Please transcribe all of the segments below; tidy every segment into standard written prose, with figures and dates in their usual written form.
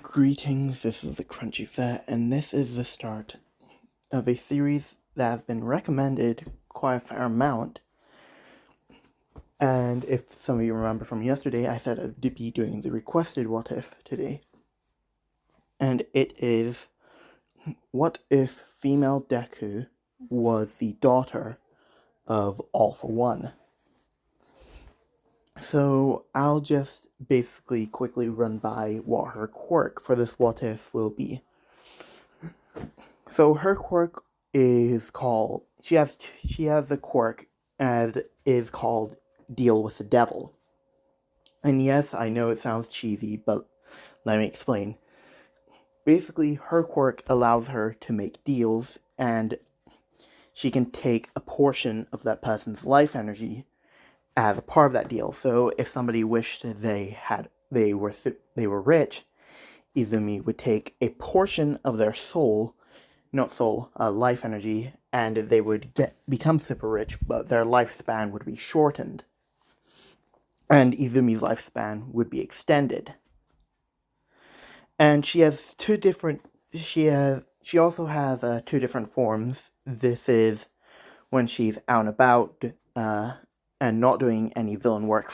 Greetings, this is the Crunchy Fat, and this is the start of a series that has been recommended quite a fair amount. And if some of you remember from yesterday, I said I'd be doing the requested what if today. And it is, what if female Deku was the daughter of All for One? So I'll just basically quickly run by what her quirk for this what if will be. So her quirk is called, she has the quirk as is called Deal with the Devil. And yes, I know it sounds cheesy, but let me explain. Basically, her quirk allows her to make deals, and she can take a portion of that person's life energy as a part of that deal. So if somebody wished they were rich, Izumi would take a portion of their life energy, and they would become super rich, but their lifespan would be shortened. And Izumi's lifespan would be extended. And she has she also has two different forms. This is when she's out and about, and not doing any villain work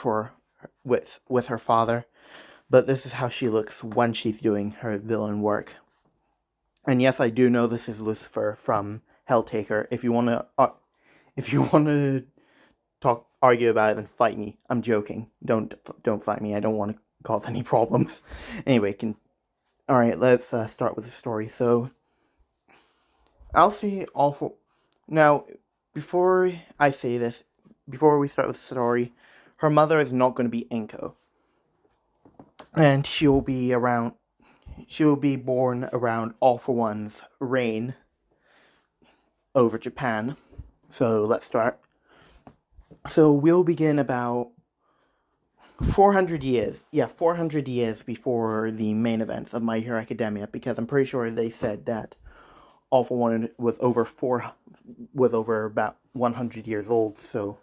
with her father. But this is how she looks when she's doing her villain work. And yes, I do know this is Lucifer from Helltaker. If you want to argue about it, then fight me. I'm joking. Don't fight me. I don't want to cause any problems. Anyway, all right. Let's start with the story. So, I'll say now. Before I say this, before we start with the story, her mother is not going to be Inko, and she'll be born around All for One's reign over Japan. So let's start. So we'll begin about 400 years before the main events of My Hero Academia, because I'm pretty sure they said that All for One was over about 100 years old. So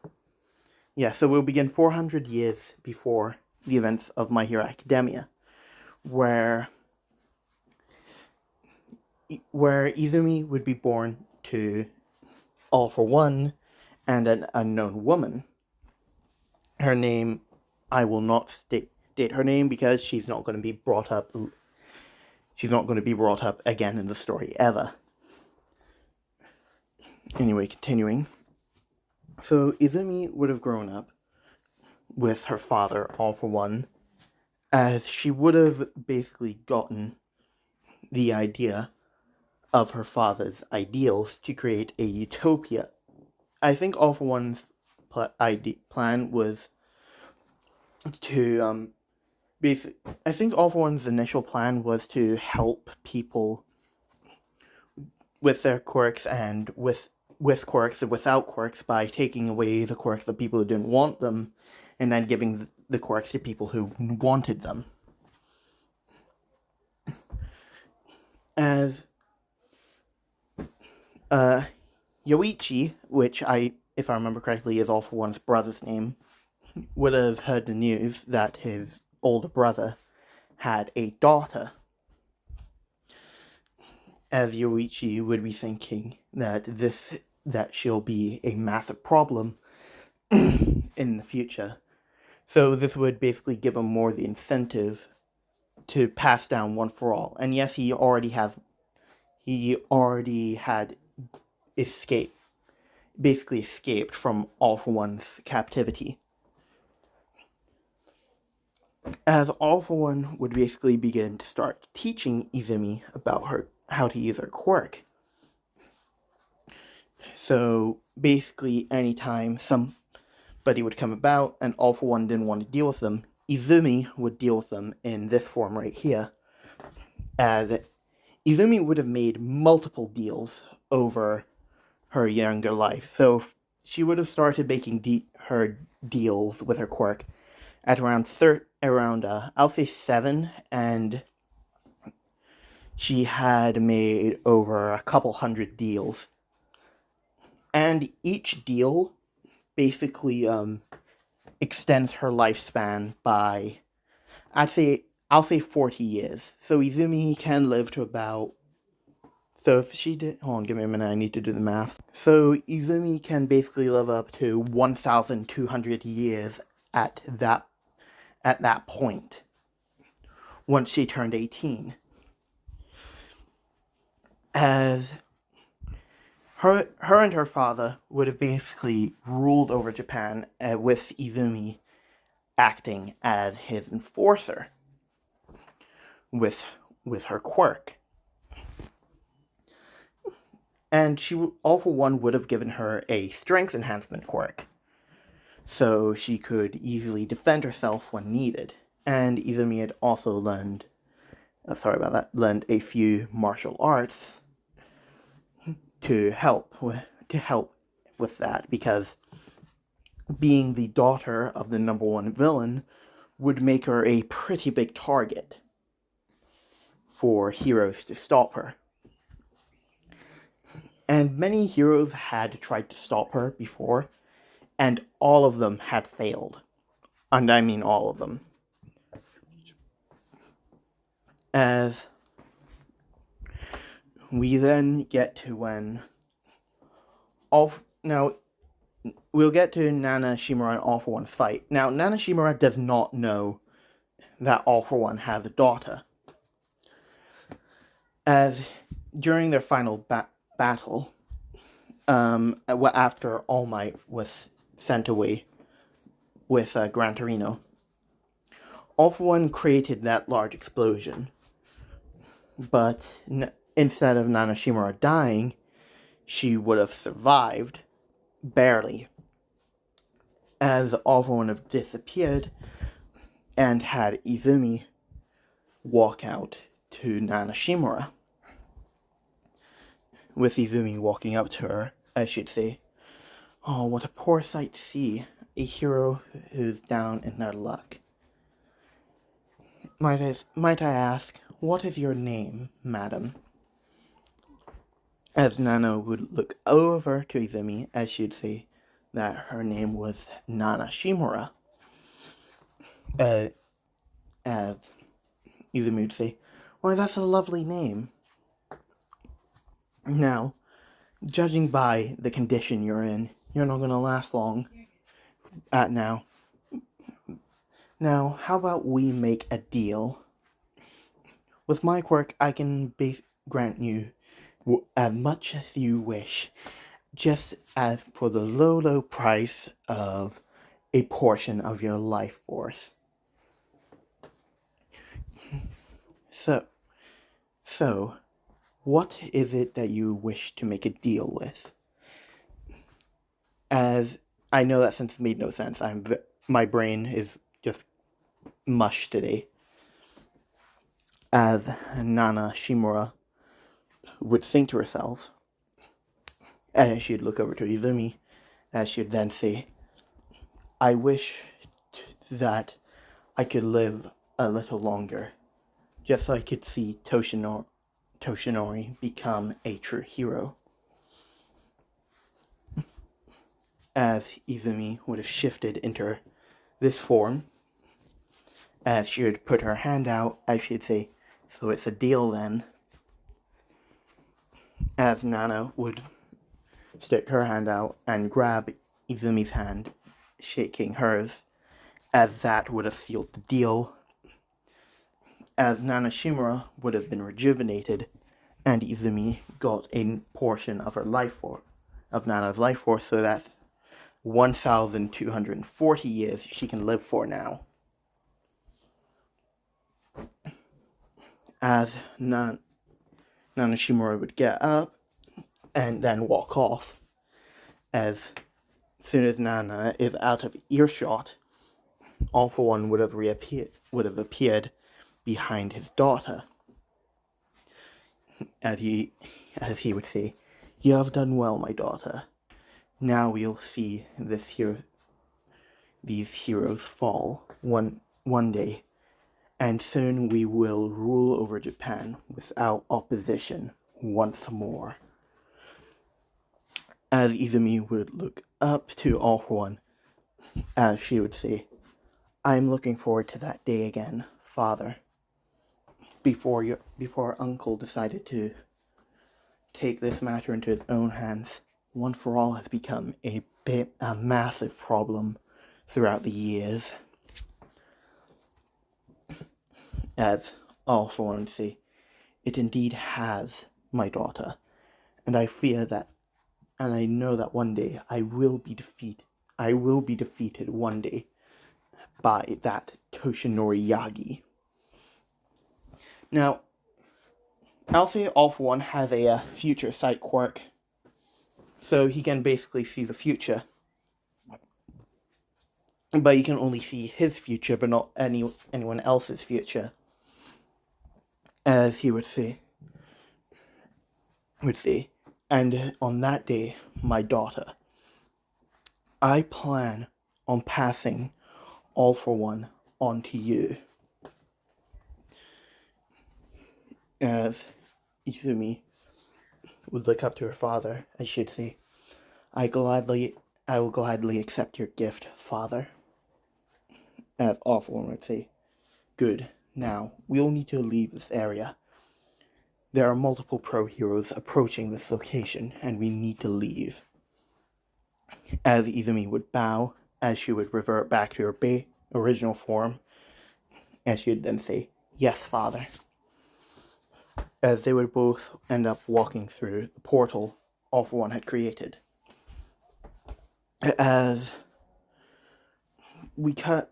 so we'll begin 400 years before the events of My Hero Academia, where Izumi would be born to All for One and an unknown woman. Her name, I will not state her name because she's not going to be brought up. She's not going to be brought up again in the story ever. Anyway, continuing. So Izumi would have grown up with her father, All for One, as she would have basically gotten the idea of her father's ideals to create a utopia. I think All for One's plan was to I think All for One's initial plan was to help people with their quirks and with quirks and without quirks by taking away the quirks of people who didn't want them, and then giving the quirks to people who wanted them. As Yoichi, which if I remember correctly, is All for One's brother's name, would have heard the news that his older brother had a daughter. As Yoichi would be thinking that she'll be a massive problem in the future. So this would basically give him more the incentive to pass down One for All. And yes, he already had escaped from All for One's captivity. As All for One would basically begin to start teaching Izumi about how to use her quirk. So basically, anytime somebody would come about and All for One didn't want to deal with them, Izumi would deal with them in this form right here. As Izumi would have made multiple deals over her younger life. So she would have started making her deals with her quirk at around I'll say 7, and she had made over a couple hundred deals. And each deal basically extends her lifespan by, I'd say I'll say 40 years. So Izumi can live to about... So if she did... Hold on, give me a minute, I need to do the math. So Izumi can basically live up to 1,200 years at that point, once she turned 18. As her and her father would have basically ruled over Japan, with Izumi acting as his enforcer with her quirk. And she, all for one, would have given her a strength enhancement quirk, so she could easily defend herself when needed. And Izumi had also learned a few martial arts to help with that, because being the daughter of the number one villain would make her a pretty big target for heroes to stop her. And many heroes had tried to stop her before, and all of them had failed. And I mean all of them. As we then get to when... Now, we'll get to Nana Shimura and All For One's fight. Now, Nana Shimura does not know that All For One has a daughter. As during their final battle, after All Might was sent away with Gran Torino, All For One created that large explosion. But instead of Nana Shimura dying, she would have survived, barely, as All For One have disappeared and had Izumi walk out to Nana Shimura, with Izumi walking up to her, as she'd say, "Oh, what a poor sight to see, a hero who's down in their luck. Might I ask, what is your name, madam?" As Nana would look over to Izumi, as she'd say that her name was Nana Shimura. As Izumi would say, "Why, that's a lovely name." Now, judging by the condition you're in, you're not going to last long now. Now, how about we make a deal? With my quirk, I can grant you as much as you wish, just as for the low price of a portion of your life force. So, what is it that you wish to make a deal with? As I know that sentence made no sense. My brain is just mush today. As Nana Shimura would think to herself, as she'd look over to Izumi, as she'd then say, "I wish that I could live a little longer, just so I could see Toshinori become a true hero." As Izumi would have shifted into this form, as she would put her hand out, as she'd say, "So it's a deal then." As Nana would stick her hand out and grab Izumi's hand, shaking hers, as that would have sealed the deal. As Nana Shimura would have been rejuvenated, and Izumi got a portion of her life force, of Nana's life force, so that's 1,240 years she can live for now. As Nana Shimura would get up and then walk off, as soon as Nana is out of earshot, All For One would have appeared behind his daughter. As he would say, "You have done well, my daughter. Now we'll see these heroes fall one day, and soon we will rule over Japan without opposition once more." As Izumi would look up to All For One, as she would say, "I'm looking forward to that day again, father." before Uncle decided to take this matter into his own hands, One for All has become a massive problem throughout the years. As All for One say, it indeed has, my daughter, and I fear that, and I know that one day I will be defeated. I will be defeated one day by that Toshinori Yagi. Now, I'll say All for One has a future sight quirk, so he can basically see the future. But he can only see his future, but not anyone else's future. As he would say. And on that day, my daughter, I plan on passing All for One on to you. As Izumi would look up to her father, and she'd say, I will gladly accept your gift, father. As All for One would say, good, now, we'll need to leave this area. There are multiple pro heroes approaching this location, and we need to leave. As Izumi would bow, as she would revert back to her original form, and she would then say, yes, father. As they would both end up walking through the portal All for One had created. As we cut...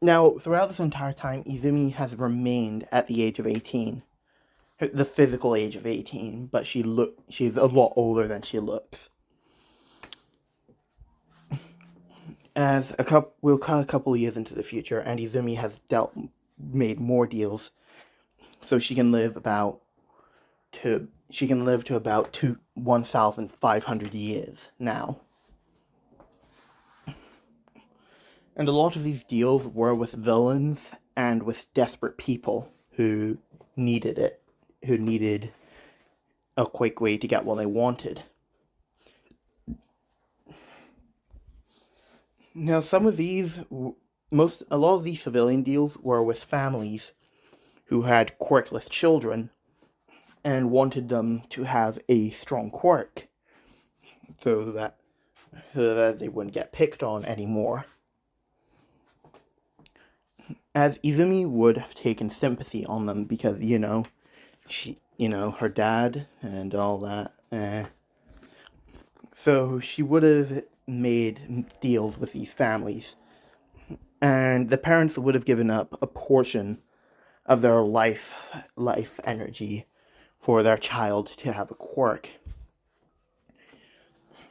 Now, throughout this entire time, Izumi has remained at the age of 18. The physical age of 18, but she's a lot older than she looks. We'll cut a couple years into the future, and Izumi has made more deals, so she can live to about 1,500 years now. And a lot of these deals were with villains and with desperate people who needed a quick way to get what they wanted. Now, a lot of these civilian deals were with families who had quirkless children and wanted them to have a strong quirk so that they wouldn't get picked on anymore. As Izumi would have taken sympathy on them because, her dad and all that. So she would have made deals with these families. And the parents would have given up a portion of their life energy for their child to have a quirk.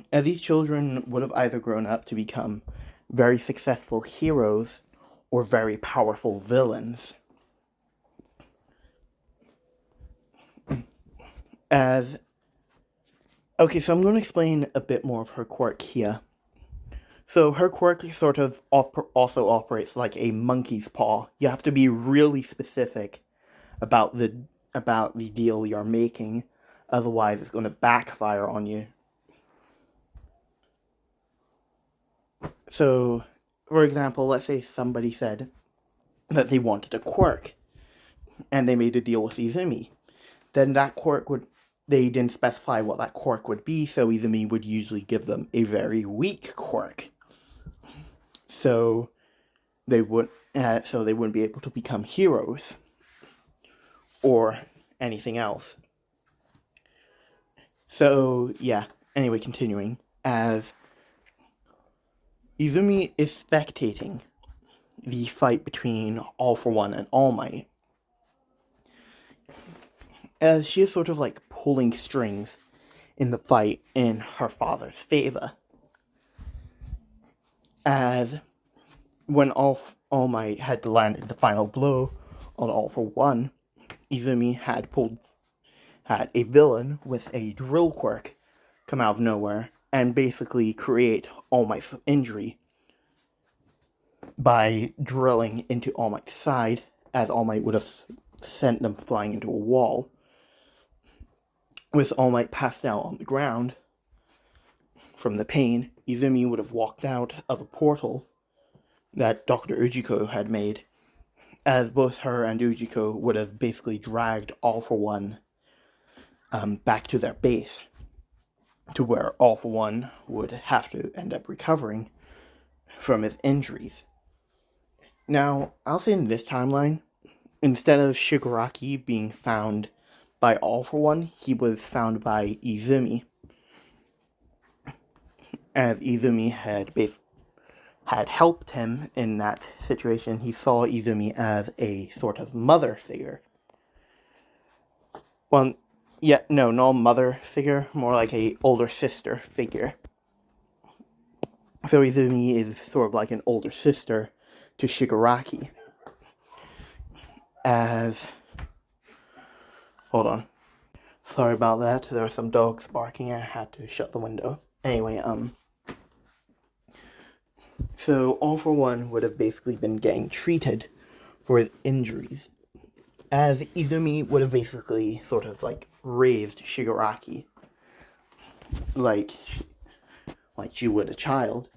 And these children would have either grown up to become very successful heroes or very powerful villains. Okay, so I'm going to explain a bit more of her quirk here. So her quirk sort of also operates like a monkey's paw. You have to be really specific about the deal you're making, otherwise it's going to backfire on you. So, for example, let's say somebody said that they wanted a quirk, and they made a deal with Izumi. Then that quirk they didn't specify what that quirk would be, so Izumi would usually give them a very weak quirk. So they wouldn't be able to become heroes or anything else. So yeah, anyway, continuing, as Izumi is spectating the fight between All for One and All Might, as she is sort of like pulling strings in the fight in her father's favor. As when All Might had landed the final blow on All for One, Izumi had a villain with a drill quirk come out of nowhere and basically create All Might's injury by drilling into All Might's side, as All Might would have sent them flying into a wall. With All Might passed out on the ground from the pain, Izumi would have walked out of a portal that Dr. Ujiko had made as both her and Ujiko would have basically dragged All For One back to their base, to where All For One would have to end up recovering from his injuries. Now, I'll say in this timeline, instead of Shigaraki being found by All For One, he was found by Izumi, as Izumi had helped him in that situation. He saw Izumi as a sort of mother figure. Well, yeah, no, not a mother figure, more like a older sister figure. So Izumi is sort of like an older sister to Shigaraki. Hold on. Sorry about that. There were some dogs barking. I had to shut the window. Anyway, so All For One would have basically been getting treated for his injuries, as Izumi would have basically sort of like raised Shigaraki like she would a child.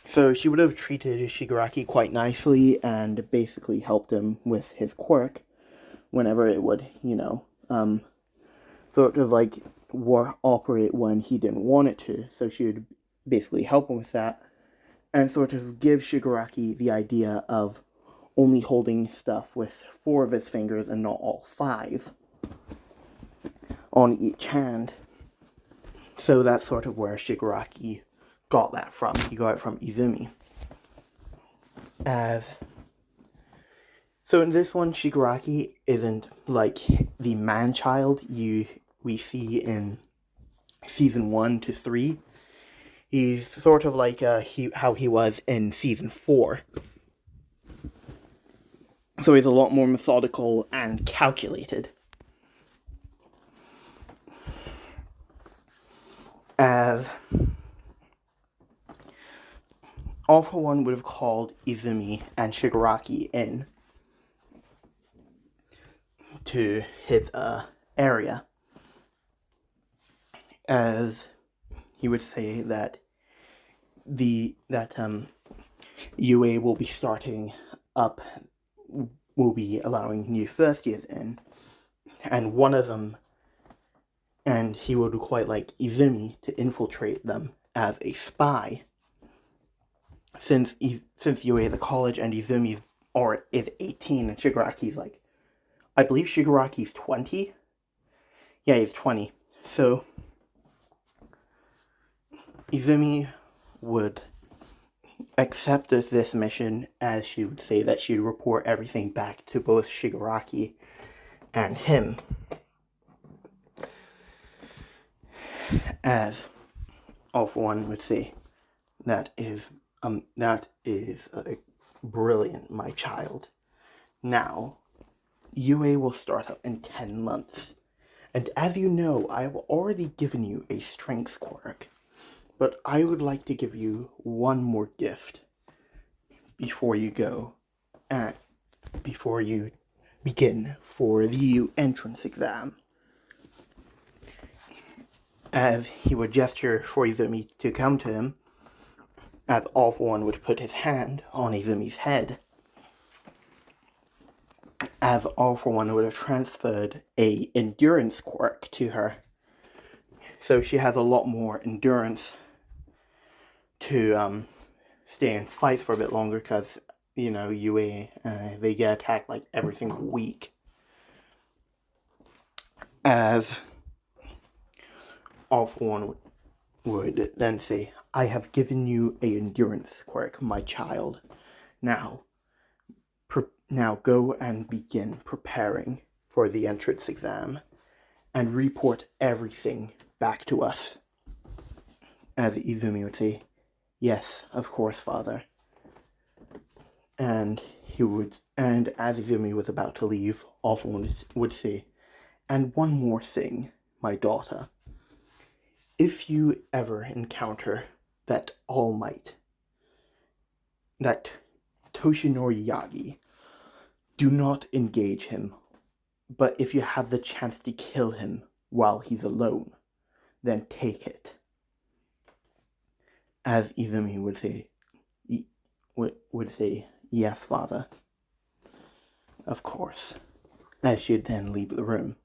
So she would have treated Shigaraki quite nicely and basically helped him with his quirk whenever it would, sort of like operate when he didn't want it to. So she would basically help him with that and sort of give Shigaraki the idea of only holding stuff with 4 of his fingers and not all 5 on each hand. So that's sort of where Shigaraki got that from. He got it from Izumi. So in this one, Shigaraki isn't like the man-child we see in season 1 to 3. He's sort of like how he was in season 4. So he's a lot more methodical and calculated. As All For One would have called Izumi and Shigaraki in to his area, as he would say that UA will be starting up, will be allowing new first years in, and one of them, and he would quite like Izumi to infiltrate them as a spy, since UA is a college and Izumi is 18 and Shigaraki's like, I believe Shigaraki's 20? Yeah, he's 20. So Izumi would accept this mission, as she would say that she'd report everything back to both Shigaraki and him. As All For One would say, that is brilliant, my child. Now, UA will start up in 10 months. And as you know, I have already given you a strength quirk. But I would like to give you one more gift before you go, before you begin for the U entrance exam. As he would gesture for Izumi to come to him, as All For One would put his hand on Izumi's head, as All For One would have transferred a endurance quirk to her. So she has a lot more endurance to stay and fight for a bit longer, because, UA, they get attacked like every single week. As All For One would then say, I have given you a endurance quirk, my child. Now go and begin preparing for the entrance exam, and report everything back to us. As Izumi would say, yes, of course, father. And as Izumi was about to leave, All For One would say, and one more thing, my daughter. If you ever encounter that All Might, that Toshinori Yagi, do not engage him. But if you have the chance to kill him while he's alone, then take it. As Izumi would say, yes, father. of course, as she'd then leave the room.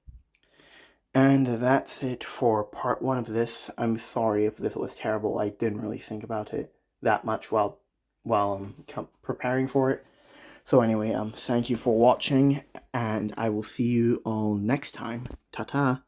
And that's it for part 1 of this. I'm sorry if this was terrible. I didn't really think about it that much while preparing for it. So anyway, thank you for watching, and I will see you all next time. Ta-ta!